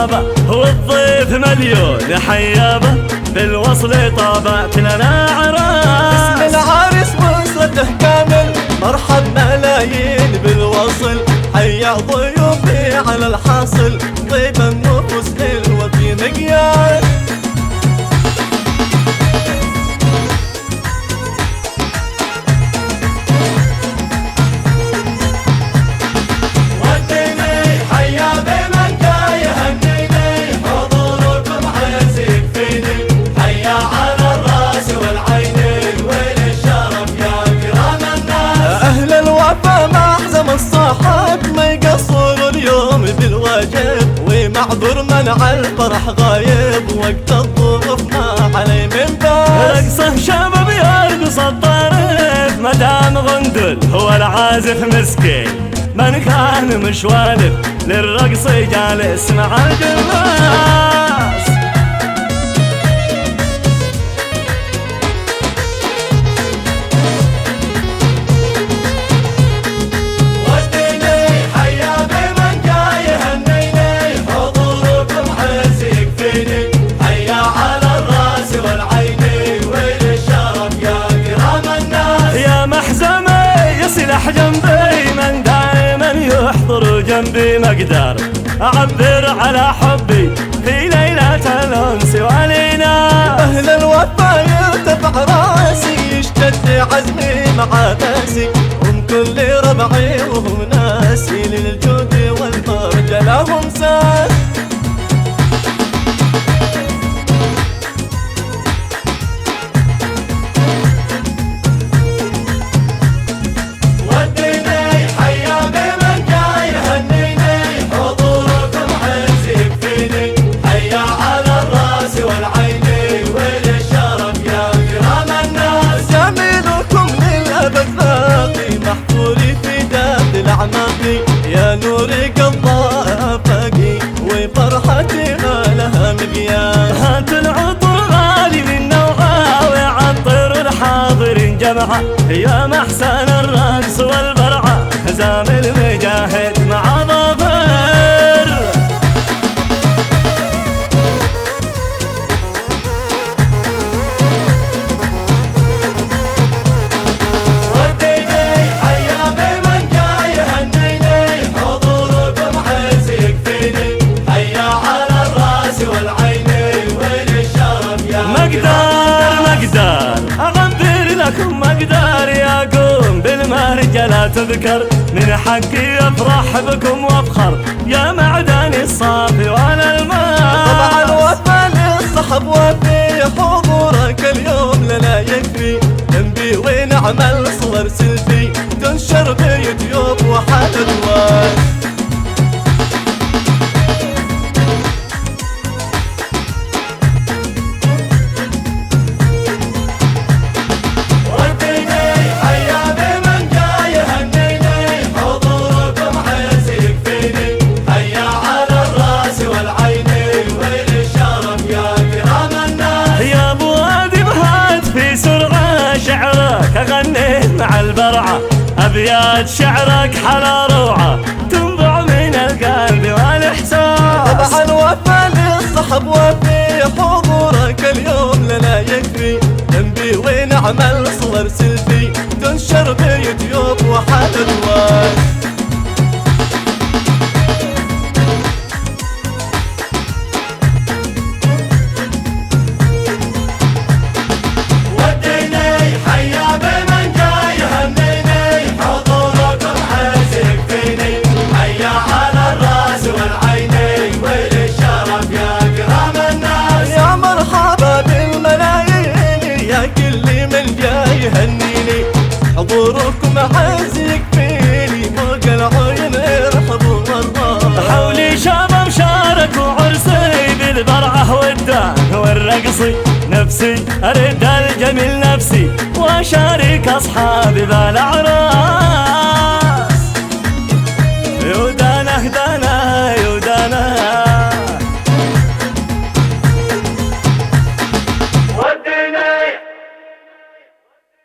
مرحبا والضيف مليون حيابه، بالوصل طابت لنا عراس. اسم العريس واسرته كامل، مرحب ملايين بالوصل، حيا ضيوفي على الحاصل، طيب النفوس للوفي مقياس. الصاحب ما يقصر اليوم بالواجب، ومعذور منع الفرح غايب، وقت الظروف ما علي من باس. رقصه شباب يرقص الطرف، مدام غندل هو العازف مسكين، من كان مش والف للرقص جالس مع الجراس. سلاح جنبي من دائما يحضر جنبي، ما اقدر اعبر على حبي في ليلة الانس والينا. اهل الوفا يرتفع راسي، يشتد عزمي مع باسي، هم كل ربعي وهم ناسي، للجود والمرجى لهم ساس. يا نور قضاء افاقي وفرحتي ما لها مقياس. هات العطر غالي من نوعه ويعطر الحاضرين جمعه، يا محسن الرقص والبرعه زامل مجاهد مع ظفر. ما اقدر يقوم بالمهرجة لا تذكر، من حقي افرح بكم وافخر يا معدني الصافي ولا الماء. طبعا وفى للصحب وفي حضورك اليوم لنا يكفي، نبي ونعمل صور سيلفي تنشر بيوتيوب وحال الوان. غنيت مع البرعة أبيات شعرك حلا روعة، تنبع من القلب والإحساس. طبعا وفى للصحب وفي حضورك اليوم لنا يكفي، نبي ونعمل صور سيلفي تنشر بيوتيوب وحال الوان. حضوركم عز يكفيني فوق العين، ارحبوا والله. حولي شباب شاركوا عرسي بالبرعه والدان والرقص، نفسي ارد الجميل نفسي واشارك اصحابي بالاعراس.